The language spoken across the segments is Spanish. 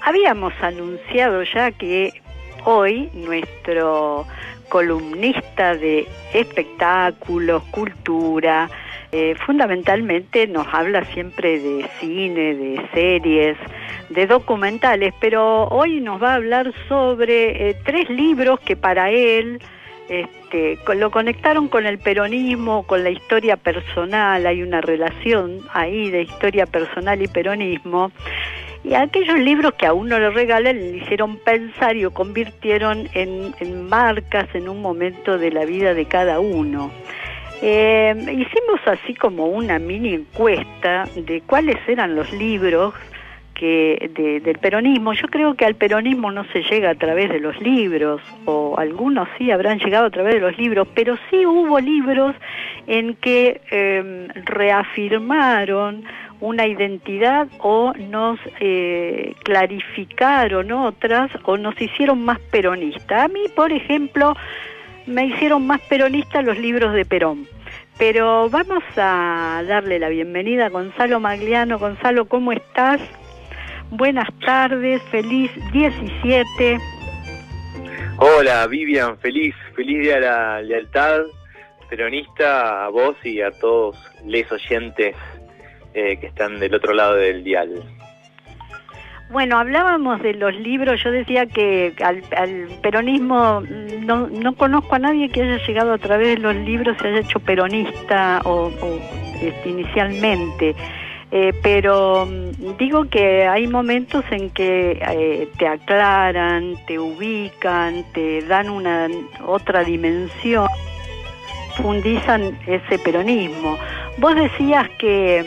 Habíamos anunciado ya que hoy nuestro columnista de espectáculos, cultura, fundamentalmente nos habla siempre de cine, de series, de documentales, pero hoy nos va a hablar sobre 3 libros que para él lo conectaron con el peronismo, con la historia personal. Hay una relación ahí de historia personal y peronismo. Y aquellos libros que a uno le regalan le hicieron pensar y lo convirtieron en marcas en un momento de la vida de cada uno. Hicimos así como una mini encuesta de cuáles eran los libros del peronismo. Yo creo que al peronismo no se llega a través de los libros, o algunos sí habrán llegado a través de los libros, pero sí hubo libros en que reafirmaron una identidad o nos clarificaron otras o nos hicieron más peronistas. A mí, por ejemplo, me hicieron más peronista los libros de Perón. Pero vamos a darle la bienvenida a Gonzalo Magliano. Gonzalo, ¿cómo estás? Buenas tardes, feliz 17. Hola Vivian, feliz día de la lealtad peronista a vos y a todos les oyentes que están del otro lado del dial. Bueno, hablábamos de los libros. Yo decía que al peronismo no conozco a nadie que haya llegado a través de los libros, se haya hecho peronista inicialmente. Pero digo que hay momentos en que te aclaran, te ubican, te dan una otra dimensión, profundizan ese peronismo. Vos decías que,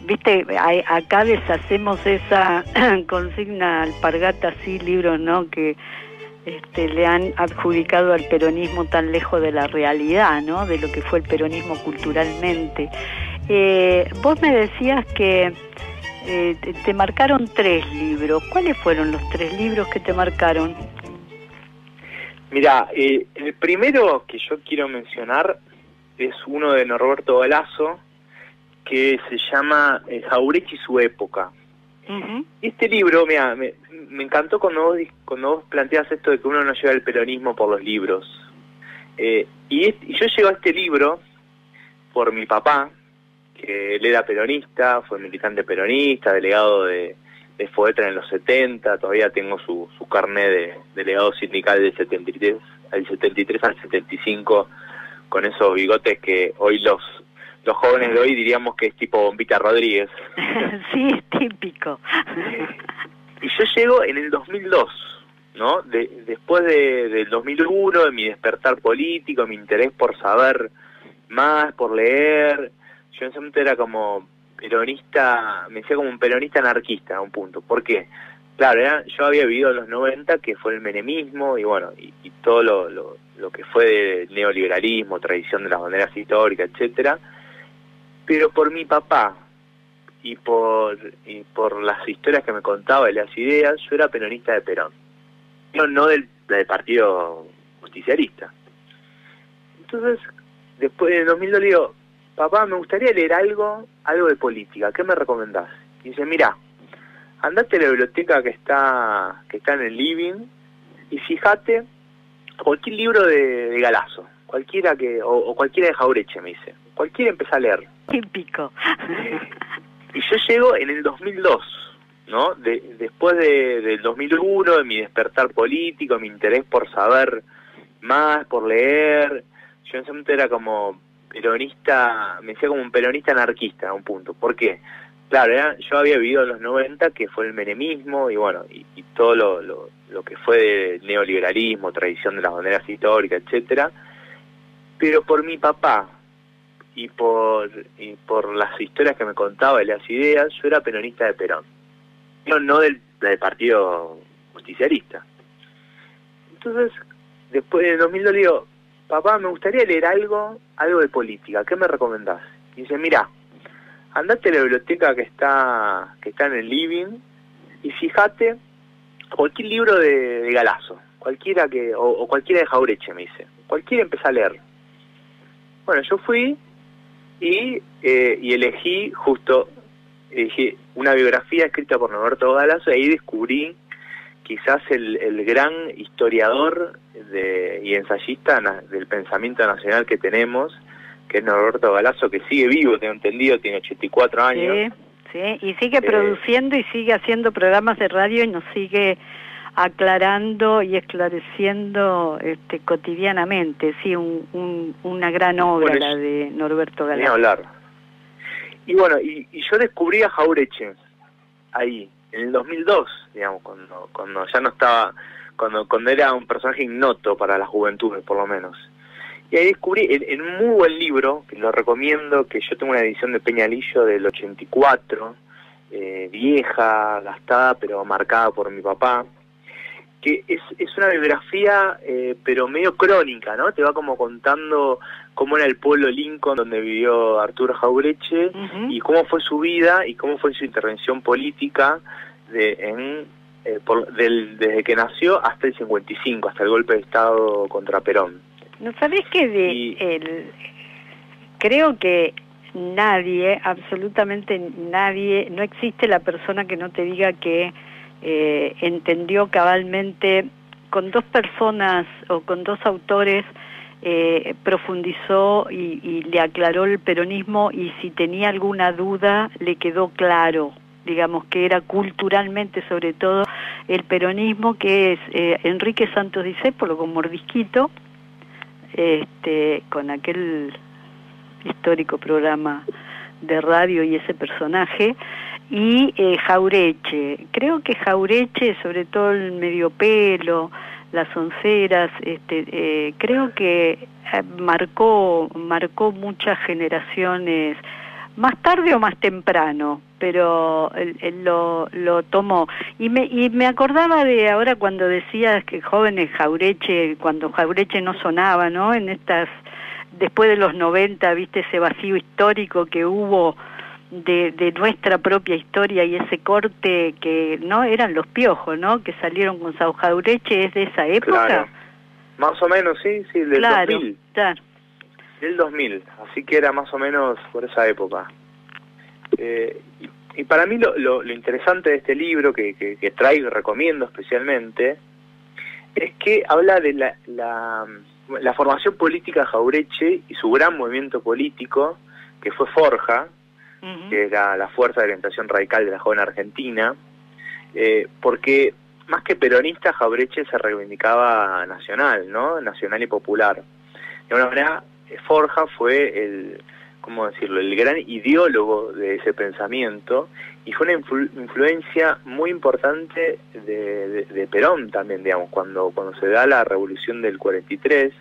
viste, acá deshacemos esa consigna alpargata, sí, libro, ¿no?, que le han adjudicado al peronismo tan lejos de la realidad, ¿no?, de lo que fue el peronismo culturalmente. Vos me decías que te marcaron 3 libros. ¿Cuáles fueron los 3 libros que te marcaron? Mirá, el primero que yo quiero mencionar es uno de Norberto Galazo, que se llama Jauretche y su época. Uh-huh. Este libro, mira, me encantó cuando vos planteas esto de que uno no llega al peronismo por los libros. Y yo llego a este libro por mi papá, que él era peronista, fue militante peronista, delegado de FOETRA en los 70, todavía tengo su carnet de delegado sindical del 73 al 75, con esos bigotes que hoy los jóvenes de hoy diríamos que es tipo Bombita Rodríguez. Sí, es típico. Y yo llego en el 2002, ¿no? Después del 2001, de mi despertar político, mi interés por saber más, por leer. Yo en ese momento era como peronista, me decía como un peronista anarquista a un punto. ¿Por qué? Claro, yo había vivido en los 90, que fue el menemismo, y bueno, y todo lo que fue del neoliberalismo, tradición de las banderas históricas, etcétera. Pero por mi papá y por las historias que me contaba y las ideas, yo era peronista de Perón. No del partido justicialista. Entonces, después de 2002 le digo, papá, me gustaría leer algo de política, ¿qué me recomendás? Y dice, mirá, andate a la biblioteca que está en el living y fíjate cualquier libro de Galazo, cualquiera o cualquiera de Jauretche, me dice, cualquiera empezá a leer. Típico. Y yo llego en el 2002, ¿no? Después del 2001, de mi despertar político, mi interés por saber más, por leer. Yo en ese momento era como peronista, me decía como un peronista anarquista a un punto. ¿Por qué? Claro, yo había vivido en los 90, que fue el menemismo, y bueno, y todo lo que fue del neoliberalismo, tradición de las banderas históricas, etcétera. Pero por mi papá y por las historias que me contaba y las ideas, yo era peronista de Perón. No del partido justicialista. Entonces, después de 2002 le digo, papá, me gustaría leer algo de política, ¿qué me recomendás? Y dice, mirá, andate a la biblioteca que está en el living y fíjate cualquier libro de Galazo, cualquiera o cualquiera de Jauretche, me dice, cualquiera empezá a leer. Bueno, yo fui y elegí justo dije, una biografía escrita por Norberto Galasso, y ahí descubrí quizás el gran historiador y ensayista del pensamiento nacional que tenemos, que es Norberto Galasso, que sigue vivo, tengo entendido, tiene 84 años. Sí, y sigue produciendo y sigue haciendo programas de radio y nos sigue aclarando y esclareciendo cotidianamente. Sí, una gran obra, la de Norberto Galasso. Ni hablar. Y bueno, y yo descubrí a Jauretche ahí, en el 2002, digamos, cuando ya no estaba, cuando era un personaje ignoto para la juventud, por lo menos. Y ahí descubrí, en un muy buen libro, que lo recomiendo, que yo tengo una edición de Peñalillo del 84, vieja, gastada, pero marcada por mi papá, que es una biografía, pero medio crónica, ¿no? Te va como contando cómo era el pueblo Lincoln donde vivió Arturo Jauretche, y cómo fue su vida y cómo fue su intervención política desde que nació hasta el 55, hasta el golpe de Estado contra Perón. ¿No sabés que creo que nadie, absolutamente nadie, no existe la persona que no te diga que entendió cabalmente, con dos personas o con dos autores, profundizó y le aclaró el peronismo, y si tenía alguna duda le quedó claro, digamos, que era culturalmente sobre todo el peronismo, que es Enrique Santos Discépolo con Mordisquito, con aquel histórico programa de radio y ese personaje, y Jauretche. Creo que Jauretche, sobre todo el medio pelo, las onceras, creo que marcó muchas generaciones, más tarde o más temprano, pero él lo tomó. Y me acordaba de ahora cuando decías que jóvenes Jauretche, cuando Jauretche no sonaba, ¿no? En después de los 90, viste ese vacío histórico que hubo de nuestra propia historia, y ese corte que no eran los Piojos, ¿no? Que salieron con Jauretche, ¿es de esa época? Claro. Más o menos, sí, del 2000. Claro. Del 2000, así que era más o menos por esa época. Y para mí lo interesante de este libro que traigo y recomiendo especialmente es que habla de la formación política de Jauretche y su gran movimiento político, que fue Forja, que era la Fuerza de Orientación Radical de la Joven Argentina, porque más que peronista, Jauretche se reivindicaba nacional, ¿no? Nacional y popular. De alguna manera, Forja fue ¿cómo decirlo?, el gran ideólogo de ese pensamiento, y fue una influencia muy importante de Perón también, digamos, cuando se da la revolución del 43,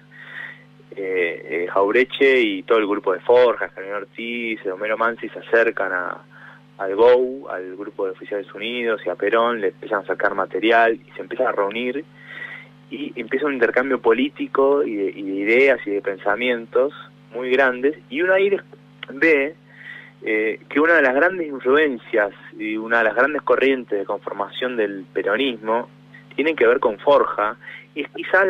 Jauretche y todo el grupo de Forja, Javier Ortiz, Homero Mansi, se acercan al GOU, al grupo de Oficiales Unidos, y a Perón, le empiezan a sacar material y se empiezan a reunir, y empieza un intercambio político y de ideas y de pensamientos muy grandes, y uno ahí ve que una de las grandes influencias y una de las grandes corrientes de conformación del peronismo tienen que ver con Forja, y es quizás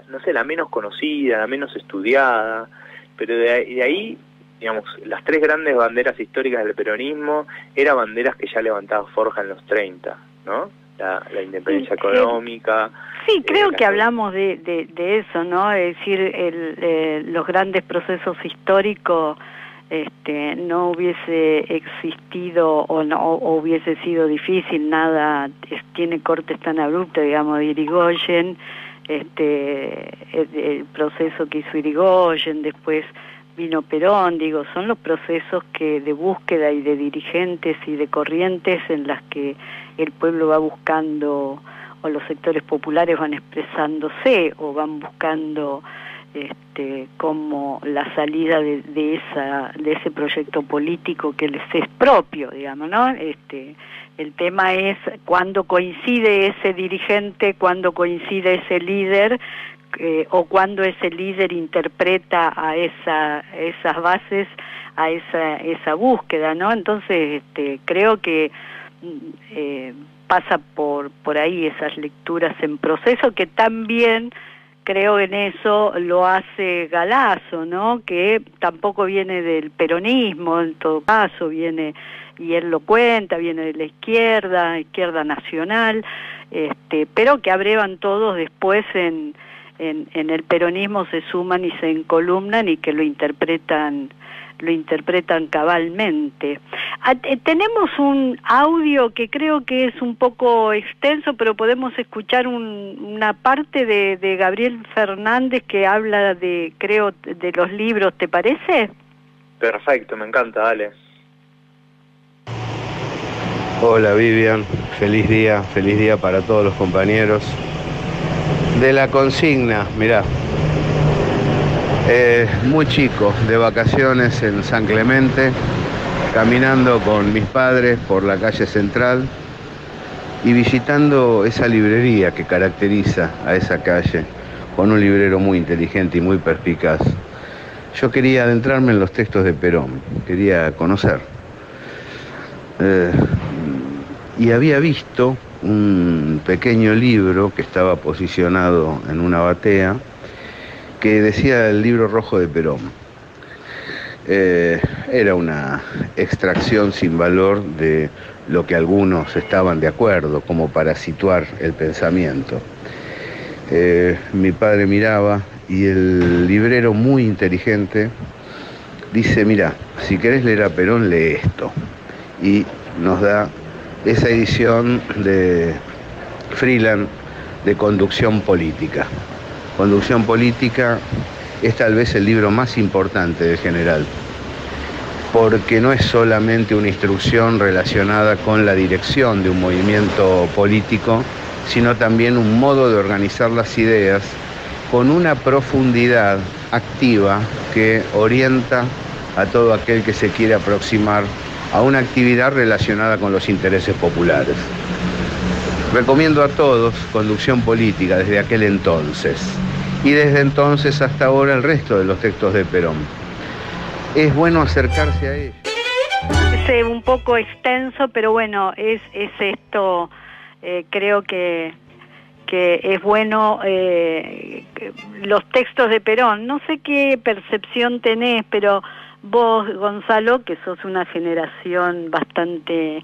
no sé, la menos conocida, la menos estudiada, pero de ahí, digamos, las tres grandes banderas históricas del peronismo eran banderas que ya levantaba Forja en los 30, ¿no? La independencia económica. Sí, creo que hablamos de eso, ¿no? Es decir, los grandes procesos históricos no hubiese existido o hubiese sido difícil, nada tiene cortes tan abruptos, digamos, de Irigoyen, el proceso que hizo Irigoyen, después vino Perón, digo, son los procesos de búsqueda y de dirigentes y de corrientes en las que el pueblo va buscando, o los sectores populares van expresándose o van buscando como la salida de ese proyecto político que les es propio, digamos, ¿no? El tema es cuando coincide ese dirigente, cuando coincide ese líder, o cuando ese líder interpreta a esas bases, a esa búsqueda, ¿no? Entonces, creo que pasa por ahí esas lecturas en proceso, que también creo en eso lo hace Galasso, ¿no? Que tampoco viene del peronismo, en todo caso viene y él lo cuenta, viene de la izquierda nacional, pero que abrevan todos después en el peronismo, se suman y se encolumnan y que lo interpretan cabalmente. Tenemos un audio que creo que es un poco extenso, pero podemos escuchar una parte de Gabriel Fernández que habla de los libros, ¿te parece? Perfecto, me encanta, dale. Hola Vivian, feliz día para todos los compañeros. De la consigna, mirá, muy chico, de vacaciones en San Clemente, caminando con mis padres por la calle central y visitando esa librería que caracteriza a esa calle, con un librero muy inteligente y muy perspicaz. Yo quería adentrarme en los textos de Perón, quería conocer. Y había visto un pequeño libro que estaba posicionado en una batea, que decía el libro rojo de Perón. Era una extracción sin valor de lo que algunos estaban de acuerdo, como para situar el pensamiento. Mi padre miraba y el librero, muy inteligente, dice: mira, si querés leer a Perón, lee esto. Y nos da esa edición de Freeland de Conducción Política. Conducción Política es tal vez el libro más importante del general, porque no es solamente una instrucción relacionada con la dirección de un movimiento político, sino también un modo de organizar las ideas con una profundidad activa que orienta a todo aquel que se quiere aproximar a una actividad relacionada con los intereses populares. Recomiendo a todos Conducción Política desde aquel entonces, y desde entonces hasta ahora el resto de los textos de Perón. Es bueno acercarse a ellos. Es un poco extenso, pero bueno, es esto, creo que es bueno, los textos de Perón. No sé qué percepción tenés, pero vos, Gonzalo, que sos una generación bastante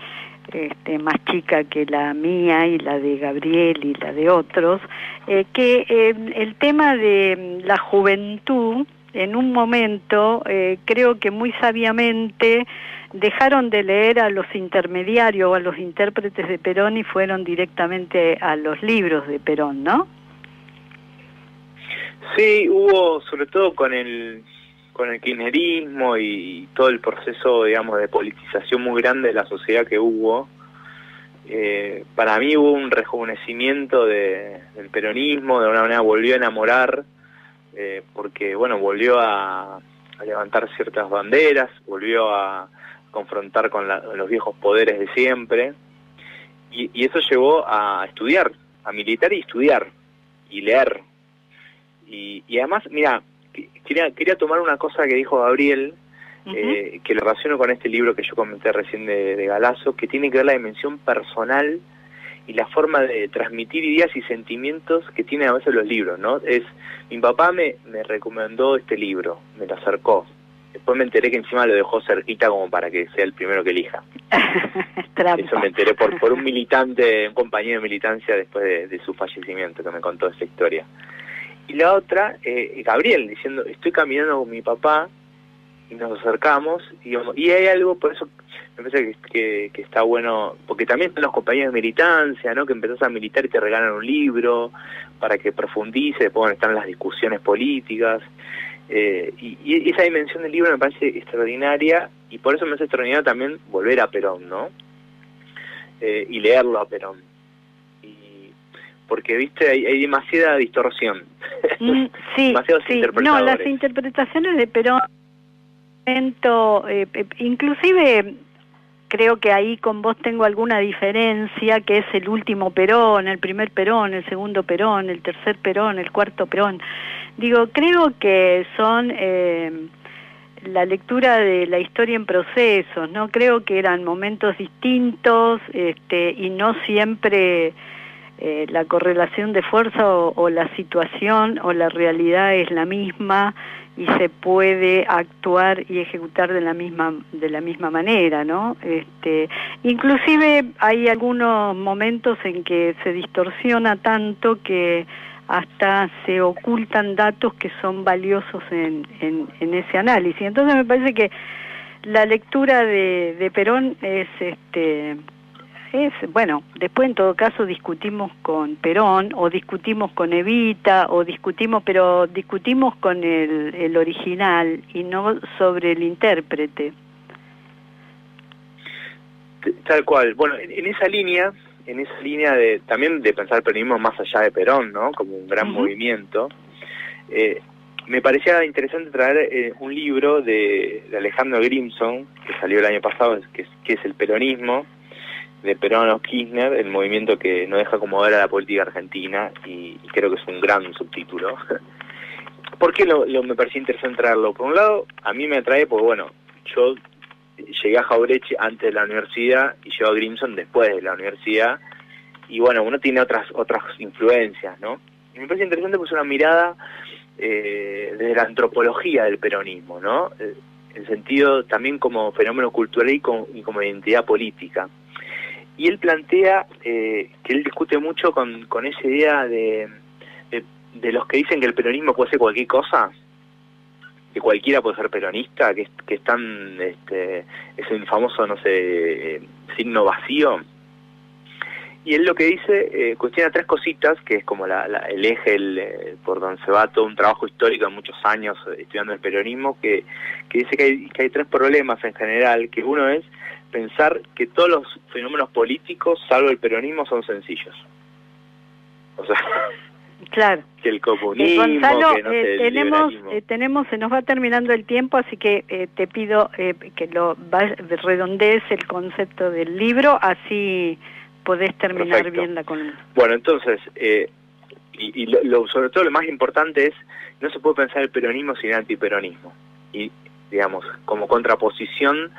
más chica que la mía y la de Gabriel y la de otros, que el tema de la juventud, en un momento, creo que muy sabiamente dejaron de leer a los intermediarios o a los intérpretes de Perón y fueron directamente a los libros de Perón, ¿no? Sí, hubo, sobre todo con el kirchnerismo y todo el proceso, digamos, de politización muy grande de la sociedad que hubo. Para mí hubo un rejuvenecimiento del peronismo, de alguna manera volvió a enamorar, porque, bueno, volvió a levantar ciertas banderas, volvió a confrontar con los viejos poderes de siempre, y eso llevó a estudiar, a militar y estudiar, y leer. Y además, mira, quería tomar una cosa que dijo Gabriel, que lo relaciono con este libro que yo comenté recién de Galazo, que tiene que ver la dimensión personal y la forma de transmitir ideas y sentimientos que tienen a veces los libros, ¿no? Mi papá me recomendó este libro, me lo acercó. Después me enteré que encima lo dejó cerquita como para que sea el primero que elija. Eso me enteré por un militante, un compañero de militancia después de su fallecimiento, que me contó esa historia. Y la otra, Gabriel, diciendo: estoy caminando con mi papá, y nos acercamos, y hay algo, por eso me parece que está bueno, porque también están los compañeros de militancia, ¿no? Que empezás a militar y te regalan un libro para que profundice, después están las discusiones políticas, y esa dimensión del libro me parece extraordinaria, y por eso me hace extraordinario también volver a Perón, ¿no? Y leerlo a Perón. Porque, viste, hay demasiada distorsión. Sí, demasiados interpretadores. No, las interpretaciones de Perón, inclusive creo que ahí con vos tengo alguna diferencia, que es el último Perón, el primer Perón, el segundo Perón, el tercer Perón, el cuarto Perón. Digo, creo que son la lectura de la historia en procesos, ¿no? Creo que eran momentos distintos, y no siempre la correlación de fuerza o la situación o la realidad es la misma y se puede actuar y ejecutar de la misma manera, ¿no? Inclusive hay algunos momentos en que se distorsiona tanto que hasta se ocultan datos que son valiosos en ese análisis. Entonces me parece que la lectura de Perón bueno, después en todo caso discutimos con Perón o discutimos con Evita pero discutimos con el original y no sobre el intérprete. Tal cual. Bueno, en esa línea también de pensar el peronismo más allá de Perón, ¿no? Como un gran movimiento, me parecía interesante traer un libro de Alejandro Grimson, que salió el año pasado, que es El peronismo, de Perón a Kirchner, el movimiento que no deja acomodar a la política argentina, y creo que es un gran subtítulo. ¿Por qué me parecía interesante traerlo? Por un lado, a mí me atrae porque, bueno, yo llegué a Jauretche antes de la universidad y llego a Grimson después de la universidad, y bueno, uno tiene otras influencias, ¿no? Y me parece interesante pues una mirada desde la antropología del peronismo, ¿no? En sentido también como fenómeno cultural y como identidad política. Y él plantea que él discute mucho con esa idea de los que dicen que el peronismo puede ser cualquier cosa, que cualquiera puede ser peronista, que están es el famoso, no sé, signo vacío. Y él lo que dice, cuestiona tres cositas, que es como el eje por donde se va todo un trabajo histórico de muchos años estudiando el peronismo, que dice que hay tres problemas en general, que uno es pensar que todos los fenómenos políticos, salvo el peronismo, son sencillos. O sea, claro, que el comunismo, Gonzalo, que no sé, tenemos, se nos va terminando el tiempo, así que te pido que redondees el concepto del libro, así podés terminar. Perfecto. Bien la columna. Bueno, entonces, sobre todo lo más importante es, no se puede pensar el peronismo sin el antiperonismo. Y, digamos, como contraposición,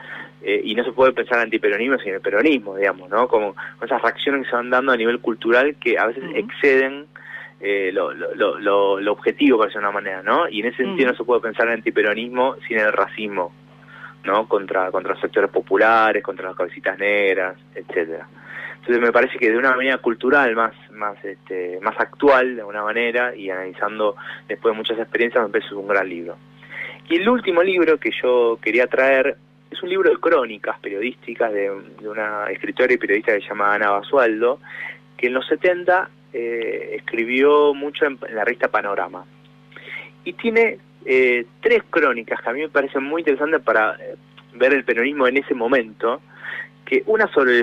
y no se puede pensar el antiperonismo sin el peronismo, digamos, ¿no? Como esas reacciones que se van dando a nivel cultural que a veces exceden lo objetivo, por decirlo de una manera, ¿no? Y en ese sentido no se puede pensar el antiperonismo sin el racismo, ¿no? Contra los sectores populares, contra las cabecitas negras, etcétera. Entonces me parece que de una manera cultural más actual, de alguna manera, y analizando después de muchas experiencias, me parece que es un gran libro. Y el último libro que yo quería traer es un libro de crónicas periodísticas de una escritora y periodista que se llama Ana Basualdo, que en los 70 escribió mucho en la revista Panorama. Y tiene tres crónicas que a mí me parecen muy interesantes para ver el peronismo en ese momento, que una sobre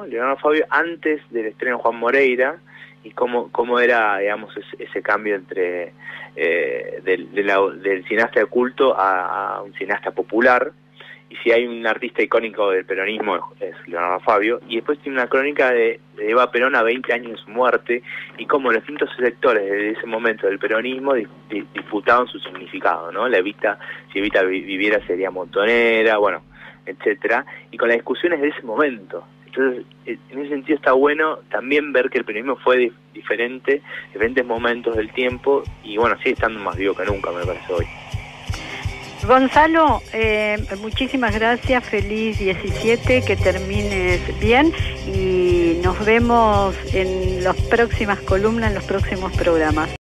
Leonardo Fabio, antes del estreno de Juan Moreira, y cómo era, digamos, ese cambio entre del cineasta de culto a un cineasta popular. Y si hay un artista icónico del peronismo es Leonardo Fabio. Y después tiene una crónica de Eva Perón a 20 años de su muerte, y cómo los distintos sectores de ese momento del peronismo disputaban su significado, ¿no? Si Evita viviera sería montonera, bueno, etcétera, y con las discusiones de ese momento. Entonces, en ese sentido está bueno también ver que el peronismo fue diferente en diferentes momentos del tiempo, y bueno, sigue estando más vivo que nunca, me parece, hoy. Gonzalo, muchísimas gracias, feliz 17, que termines bien, y nos vemos en las próximas columnas, en los próximos programas.